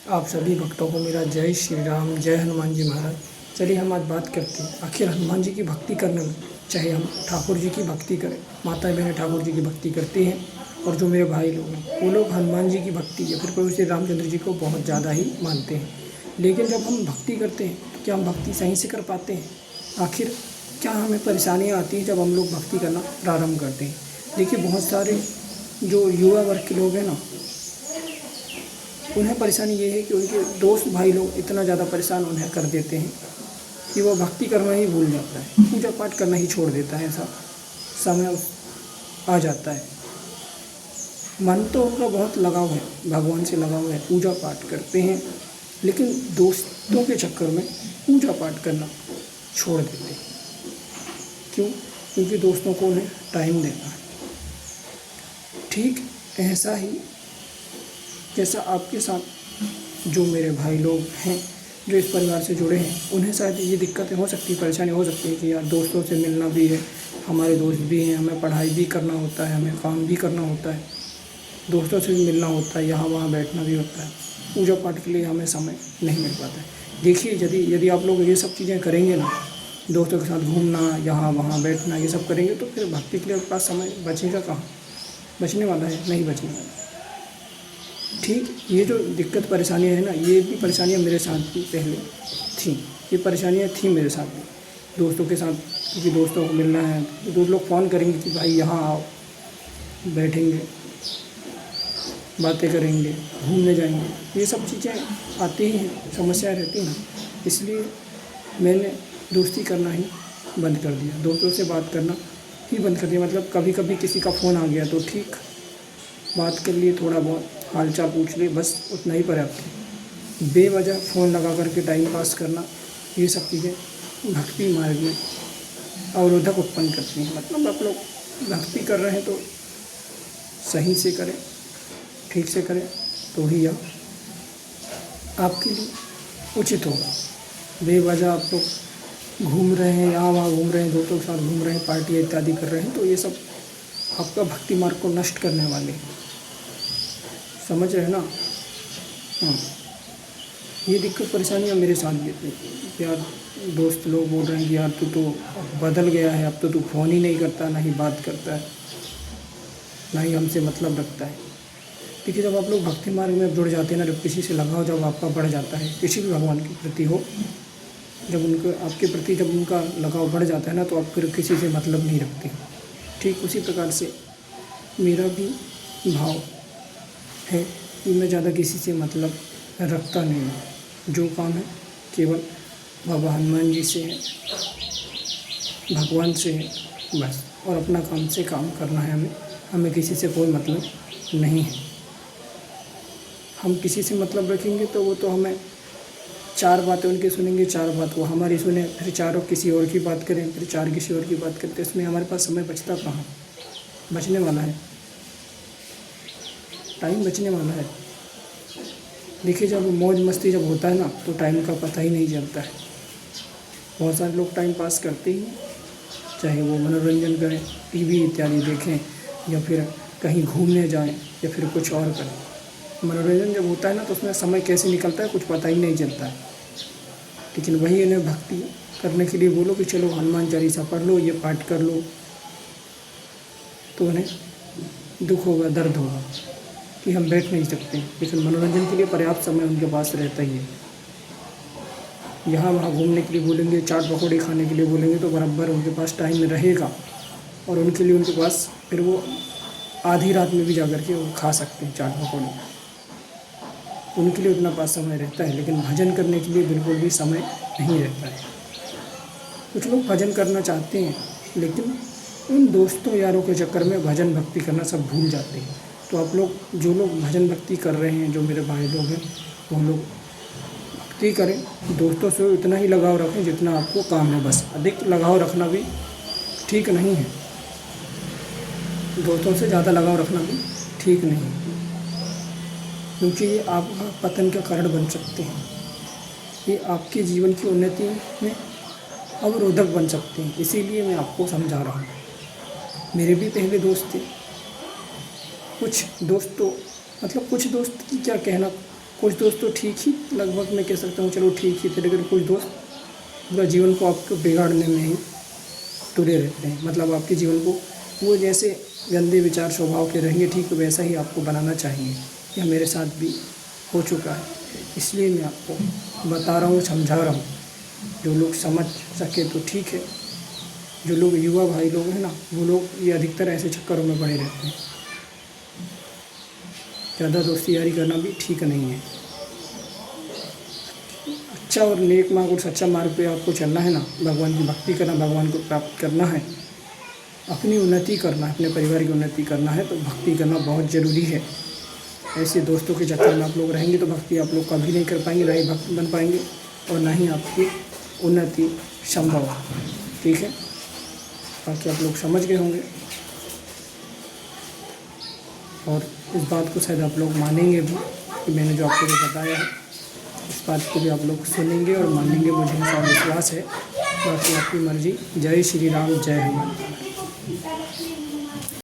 आप सभी भक्तों को मेरा जय श्री राम, जय हनुमान जी महाराज। चलिए हम आज बात करते हैं आखिर हनुमान जी की भक्ति करने में, चाहे हम ठाकुर जी की भक्ति करें, माता बहनें ठाकुर जी की भक्ति करती हैं, और जो मेरे भाई लोग हैं वो लोग हनुमान जी की भक्ति या फिर प्रभु श्री रामचंद्र जी को बहुत ज़्यादा ही मानते हैं। लेकिन जब हम भक्ति करते हैं तो क्या हम भक्ति सही से कर पाते हैं? आखिर क्या हमें परेशानियाँ आती हैं जब हम लोग भक्ति करना प्रारंभ करते हैं? देखिए, बहुत सारे जो युवा वर्ग के लोग हैं ना, उन्हें परेशानी ये है कि उनके दोस्त भाई लोग इतना ज़्यादा परेशान उन्हें कर देते हैं कि वो भक्ति करना ही भूल जाता है, पूजा पाठ करना ही छोड़ देता है। ऐसा समय आ जाता है। मन तो उनका बहुत लगाव है, भगवान से लगाव है, पूजा पाठ करते हैं, लेकिन दोस्तों के चक्कर में पूजा पाठ करना छोड़ देते हैं। क्यों? क्योंकि दोस्तों को उन्हें टाइम देना है। ठीक ऐसा ही जैसा आपके साथ जो मेरे भाई लोग हैं, जो इस परिवार से जुड़े हैं, उन्हें शायद ये दिक्कतें हो सकती, परेशानी हो सकती है कि यार दोस्तों से मिलना भी है, हमारे दोस्त भी हैं, हमें पढ़ाई भी करना होता है, हमें काम भी करना होता है, दोस्तों से भी मिलना होता है, यहाँ वहाँ बैठना भी होता है, पूजा पाठ के लिए हमें समय नहीं मिल पाता है। देखिए, यदि आप लोग ये सब चीज़ें करेंगे ना, दोस्तों के साथ घूमना, यहाँ वहाँ बैठना, ये सब करेंगे, तो फिर भक्ति के लिए आपके पास समय बचेगा कहाँ? बचने वाला है? नहीं बचने वाला। ठीक, ये जो दिक्कत परेशानियाँ हैं ना, ये भी परेशानियाँ मेरे साथ भी पहले थी। ये परेशानियाँ थी मेरे साथ भी, दोस्तों के साथ, क्योंकि दोस्तों को मिलना है, तो दोस्त लोग फ़ोन करेंगे कि भाई यहाँ आओ, बैठेंगे, बातें करेंगे, घूमने जाएंगे, ये सब चीज़ें आती ही हैं, समस्याएँ रहती हैं। इसलिए मैंने दोस्ती करना ही बंद कर दिया, दोस्तों से बात करना ही बंद कर दिया। मतलब कभी कभी किसी का फ़ोन आ गया तो ठीक, बात कर लिए, थोड़ा बहुत हालचाल पूछ लिए, बस उतना ही पर्याप्त है। बेवजह फ़ोन लगा करके टाइम पास करना, ये सब चीज़ें भक्ति मार्ग में अवरोधक उत्पन्न करती हैं। मतलब आप लोग भक्ति कर रहे हैं तो सही से करें, ठीक से करें, तो ही यह आपके लिए उचित होगा। बेवजह आप लोग घूम रहे हैं, यहाँ वहाँ घूम रहे हैं, दोस्तों के साथ घूम रहे हैं, पार्टी इत्यादि कर रहे हैं, तो ये सब आपका भक्ति मार्ग को नष्ट करने वाले हैं। समझ रहे हैं ना? हाँ, ये दिक्कत परेशानियाँ मेरे साथ भी थी। यार दोस्त लोग बोल रहे हैं कि यार तू तो बदल गया है, अब तो तू फ़ोन ही नहीं करता, ना ही बात करता है, ना ही हमसे मतलब रखता है। देखिए, जब आप लोग भक्ति मार्ग में जुड़ जाते हैं ना, जब किसी से लगाव जब आपका बढ़ जाता है, किसी भी भगवान के प्रति हो, जब उनको आपके प्रति जब उनका लगाव बढ़ जाता है ना, तो आप फिर किसी से मतलब नहीं रखते। ठीक उसी प्रकार से मेरा भी भाव है कि मैं ज़्यादा किसी से मतलब रखता नहीं हूँ। जो काम है केवल बाबा हनुमान जी से है, भगवान से है, बस। और अपना काम से काम करना है हमें किसी से कोई मतलब नहीं है। हम किसी से मतलब रखेंगे तो वो तो हमें चार बातें उनकी सुनेंगे, चार बात वो हमारी सुने, फिर चारों किसी और की बात करें, फिर चार किसी और की बात करें, तो इसमें हमारे पास समय बचता कहाँ? बचने वाला है, टाइम बचने वाला है। देखिए, जब मौज मस्ती जब होता है ना, तो टाइम का पता ही नहीं चलता है। बहुत सारे लोग टाइम पास करते ही, चाहे वो मनोरंजन करें, टीवी इत्यादि देखें, या फिर कहीं घूमने जाएं, या फिर कुछ और करें। मनोरंजन जब होता है ना, तो उसमें समय कैसे निकलता है कुछ पता ही नहीं चलता है। लेकिन वही इन्हें भक्ति करने के लिए बोलो कि चलो हनुमान चालीसा पढ़ लो, ये पाठ कर लो, तो उन्हें दुख होगा, दर्द होगा कि हम बैठ नहीं सकते। लेकिन मनोरंजन के लिए पर्याप्त समय उनके पास रहता ही है। यहाँ वहाँ घूमने के लिए बोलेंगे, चाट पकौड़े खाने के लिए बोलेंगे, तो बराबर उनके पास टाइम रहेगा, और उनके लिए उनके पास फिर वो आधी रात में भी जा कर के वो खा सकते हैं चाट पकौड़े, उनके लिए उतना पास समय रहता है। लेकिन भजन करने के लिए बिल्कुल भी समय नहीं रहता है। कुछ लोग भजन करना चाहते हैं, लेकिन उन दोस्तों यारों के चक्कर में भजन भक्ति करना सब भूल जाते हैं। तो आप लोग जो लोग भजन भक्ति कर रहे हैं, जो मेरे भाई लोग हैं, वो लोग भक्ति करें, दोस्तों से इतना ही लगाव रखें जितना आपको काम है, बस। अधिक लगाव रखना भी ठीक नहीं है, दोस्तों से ज़्यादा लगाव रखना भी ठीक नहीं है, क्योंकि ये आपका पतन का कारण बन सकते हैं। ये आपके जीवन की उन्नति में अवरोधक बन सकते हैं। इसीलिए मैं आपको समझा रहा हूँ। मेरे भी पहले दोस्त थे, कुछ दोस्त तो मतलब कुछ दोस्त की क्या कहना, कुछ दोस्त तो ठीक ही, लगभग मैं कह सकता हूँ चलो ठीक ही थे, लेकिन कुछ दोस्त पूरा जीवन को आपको बिगाड़ने में ही तुले रहते हैं। मतलब आपके जीवन को वो जैसे गंदे विचार स्वभाव के रहेंगे ठीक वैसा ही आपको बनाना चाहिए। यह मेरे साथ भी हो चुका है, इसलिए मैं आपको बता रहा हूँ, समझा रहा हूँ। जो लोग समझ सके तो ठीक है, जो लोग युवा भाई लोग हैं ना, वो लोग ये अधिकतर ऐसे चक्करों में पड़े रहते हैं। ज़्यादा दोस्ती यारी करना भी ठीक नहीं है। अच्छा और नेक मार्ग और सच्चा मार्ग पे आपको चलना है ना, भगवान की भक्ति करना, भगवान को प्राप्त करना है, अपनी उन्नति करना है, अपने परिवार की उन्नति करना है, तो भक्ति करना बहुत ज़रूरी है। ऐसे दोस्तों के चक्कर में आप लोग रहेंगे तो भक्ति आप लोग कभी नहीं कर पाएंगे, ना ही भक्त बन पाएंगे और ना ही आपकी उन्नति संभव है। ठीक है, बाकी आप लोग समझ गए होंगे और इस बात को शायद आप लोग मानेंगे भी कि मैंने जो आपको बताया है, इस बात को भी आप लोग सुनेंगे और मानेंगे, मुझे ऐसा विश्वास है। बाकी आपकी मर्ज़ी। जय श्री राम, जय हनुमान।